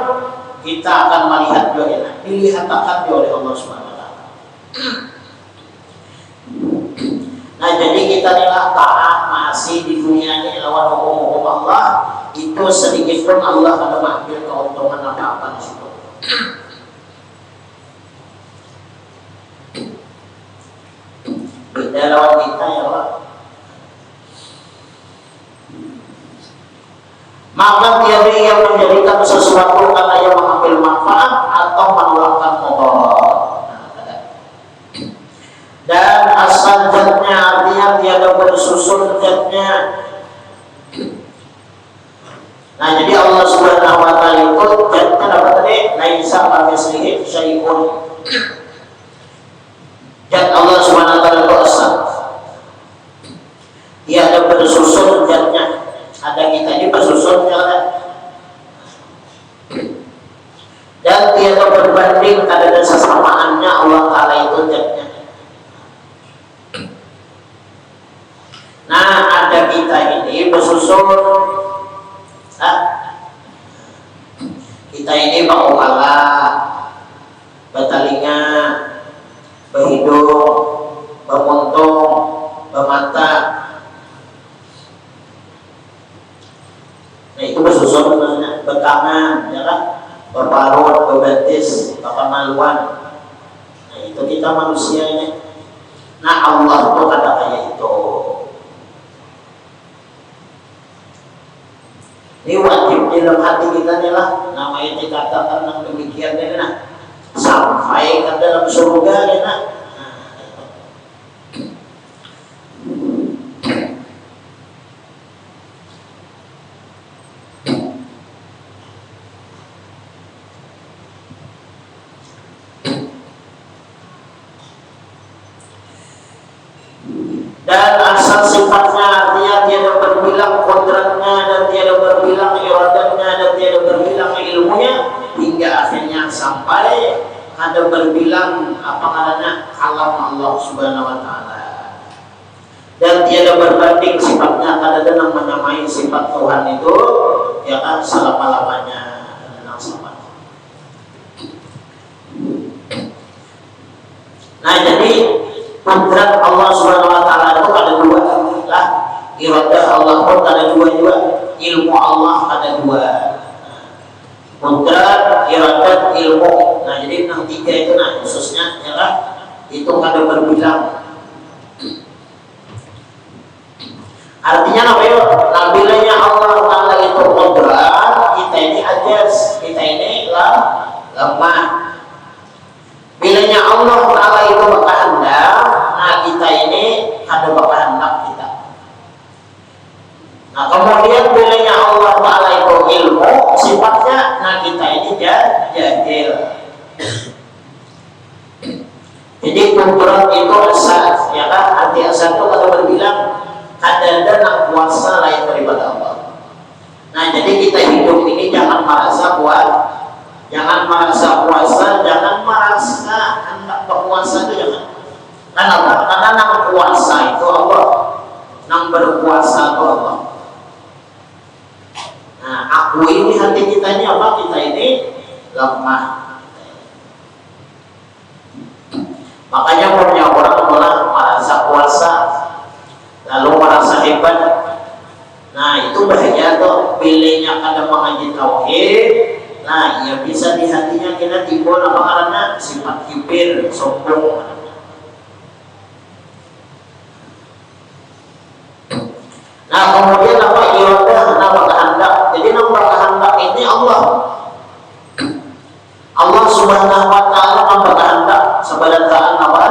kita akan melihat juga kita. Dilihat akan oleh Allah Subhanahu wa taala. Nah, jadi kita inilah taat masih di dunia ini lawan hukum-hukum Allah, itu sedikit pun Allah kada mengambil keuntungan apa-apa di situ. Beda lawan kita ya Allah. Maka tiada yang menjadikan sesuatu karena yang mengambil manfaat atau menolakkan mudarat. Dan asal jatnya artinya tiada bersusun jatnya. Nah, jadi Allah Subhanahu wa taala itu jatnya apa tadi? Laisa kamitslihi syai'un. Jat Allah Subhanahu wa taala itu asal. Tiada bersusun jatnya. Ada kita ini bersusun jalan. Dan tiada berbanding ada sesamaannya Allah taala itu jatnya. Nah, ada kita ini bersusun, kita ini berkepala, bertelinga, berhidung, bermuntung, bermata. Nah, itu bersusun namanya, bertangan, ya kan, berparut, berbetis, berkemaluan. Nah, itu kita manusia ini. Nah, Allah itu kata kayak itu. Ini wajib di dalam hati kita nih lah, namanya dikatakan yang demikian nih nah, sampai ke dalam surga nih nah. Dan asal sifatnya artinya tiada berbilang kodratnya dan tiada berbilang iradatnya dan tiada berbilang ilmunya hingga akhirnya sampai ada berbilang apa namanya kalam Allah Subhanahu wa taala. Dan tiada berbanding sifatnya kada ada yang menyamai sifat Tuhan itu ya kan selama-lamanya dan sama. Nah jadi kodrat Allah Subhanahu wa taala itu ada dua lah, iradah Allah pun ada dua juga, ilmu Allah ada dua, kodrat, iradat, ilmu. Nah jadi yang tiga itu nah khususnya ya kan itu ada berbilang. Artinya apa ya? Nabilanya Allah taala itu kodrat, kita ini ajas, kita ini lemah. Bilanya Allah taala itu berkehendak, nah kita ini ada berkehendak kita. Nah kemudian bilanya Allah taala itu ilmu sifatnya, nah kita ini jahil. Jadi kudrat itu asas, ya kan? Arti asas itu kata berbilang ada dan kuasa lain daripada Allah. Nah jadi kita hidup ini jangan merasa kuat, jangan merasa kuasa, jangan merasa hendak berkuasa itu jangan. Karena yang kuasa itu Allah, yang berkuasa itu Allah. Nah, aku ini hati kita ini apa? Kita ini lemah. Makanya punya orang malah merasa kuasa, lalu merasa hebat. Nah, itu bahaya tuh. Pilihnya ada mengaji tauhid. Nah, ya bisa di hatinya kita timbul apa karena sifat kibir, sombong. Nah, kemudian apa iradah, nama kehendak. Jadi nama kehendak ini Allah. Allah Subhanahu wa taala nama kehendak sebenarnya apa?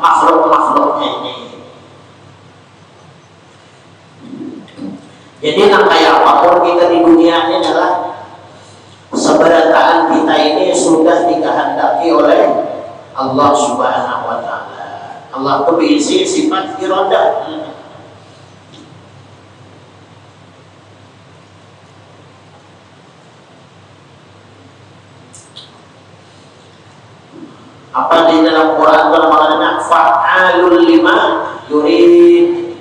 Makhluk-makhluknya ini. Jadi yang kayak apapun kita di dunia ini adalah seberataan kita ini sudah dikehendaki oleh Allah Subhanahu wa taala. Allah itu berisi sifat iradah. Apa di dalam Quran itu maknanya fa'alul lima yurid.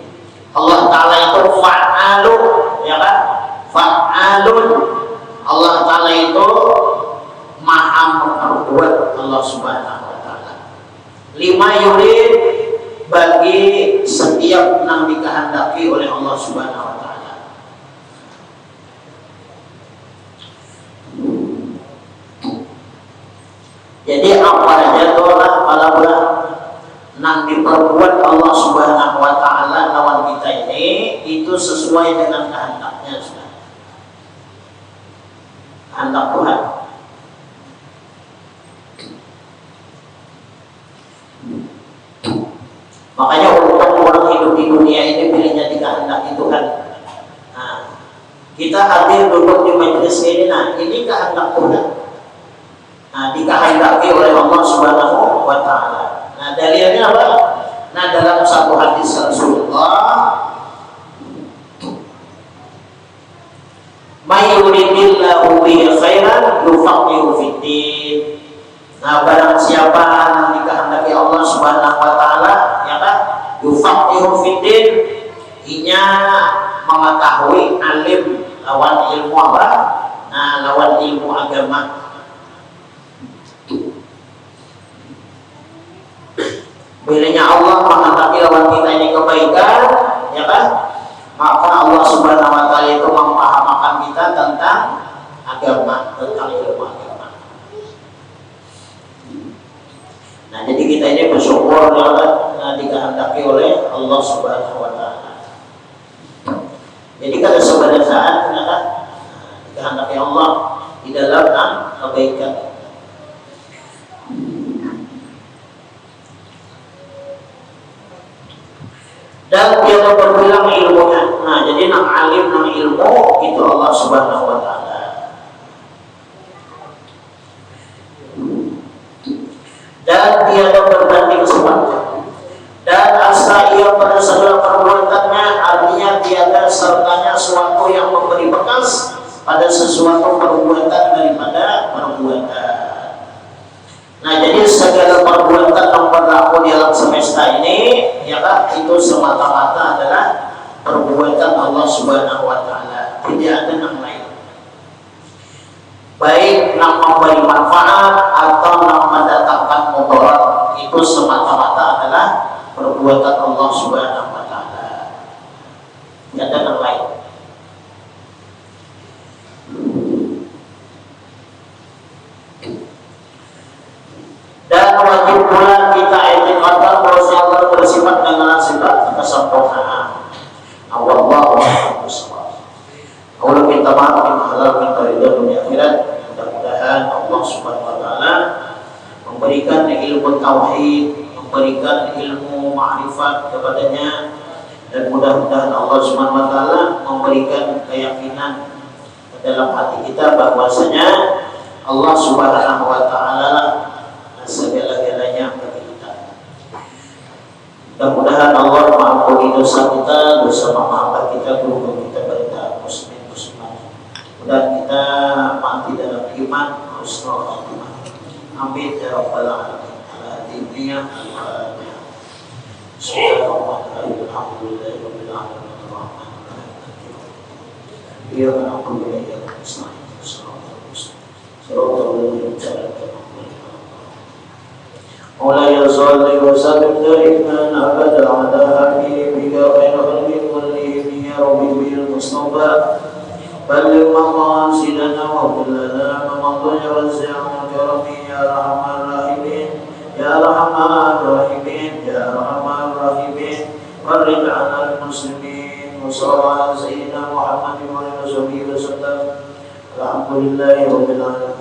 Allah taala itu fa'alun, ya kan? Fa'alun. Allah taala itu maha memperbuat, Allah Subhanahu wa taala. Lima yurid bagi setiap yang dikehendaki oleh Allah Subhanahu wa taala. Jadi apa aja doa kalau nang diperbuat Allah Subhanahu wa taala lawan kita ini itu sesuai dengan kehendaknya sudah. Kehendak Tuhan. Makanya untuk orang hidup di dunia ini pilihnya dikehendaki Tuhan. Nah, kita hadir duduk di majelis ini, nah ini kehendak Tuhan. Nah, dikehendaki oleh Allah Subhanahu wa taala. Nah, dalilnya apa? Nah, dalam satu hadis Rasulullah, "May yuridillahu bihi khairan yufaqihu fiddin." Nah, barang siapa yang dikehendaki Allah Subhanahu wa taala, ya kan? Yufaqihu fiddin, inya mengetahui alim lawan ilmu apa? Nah, lawan ilmu agama. Bilanya Allah menghendaki lawan kita ini kebaikan, ya kan? Maka Allah Subhanahu wa taala itu mempahamakan kita tentang agama, tentang ilmu agama. Nah, jadi kita ini bersyukur ya kan? Nah, dikehendaki oleh Allah Subhanahu wa taala. Jadi kalau sebenarnya saat ya kan? kebaikan. Dan dia berbilang ilmunya. Nah, jadi nang alim nang ilmu itu Allah Subhanahu wa taala. Dan dia berbanding sepanjang. Dan asa ia pada segala perbuatannya, artinya tiada sertanya suatu yang memberi bekas pada sesuatu perbuatan daripada perbuatan. Nah, jadi segala perbuatan yang berlaku di alam semesta ini, ya kan, itu semata-mata adalah perbuatan Allah Subhanahu wa taala. Tidak ada yang lain. Baik yang memberi manfaat atau yang mendatangkan mudarat, itu semata-mata adalah perbuatan Allah Subhanahu wa taala. Tidak ada yang lain. Dan wajib pula kita i'tiqadkan bahwa Allah bersifat dengan sifat kesempurnaan. Wallahu a'lam bishawab. Allah minta maaf, minta halal, minta ridha dunia akhirat. Mudah-mudahan Allah Subhanahu wa taala memberikan ilmu tauhid, memberikan ilmu ma'rifat kepadanya, dan mudah-mudahan Allah Subhanahu wa taala memberikan keyakinan dalam hati kita bahwasanya Allah Subhanahu wa taala segala-galanya bagi kita. Mudah-mudahan Allah mengampuni dosa kita, dosa mama kita, guru kita, berita muslim muslimat. Mudah kita mati dalam iman, husnul khatimah. Amin ya rabbal alamin. Ala diniyah al-fatihah. Subhanallah, alhamdulillahi rabbil alamin, arrahmanir rahim. Ya alhamdulillah ya nasta'in. مولاي صل وسلم دائما ابدا على حبيبك خير خلق كلهم يا ربي بالمصطفى بلغ مقاصدنا واغفر لنا ما مضى وسع كرمي يا ارحم الراحمين يا ارحم الراحمين يا ارحم الراحمين فرج عن المسلمين وصل على سيدنا محمد وعلى اله وصحبه وسلم الحمد لله رب العالمين.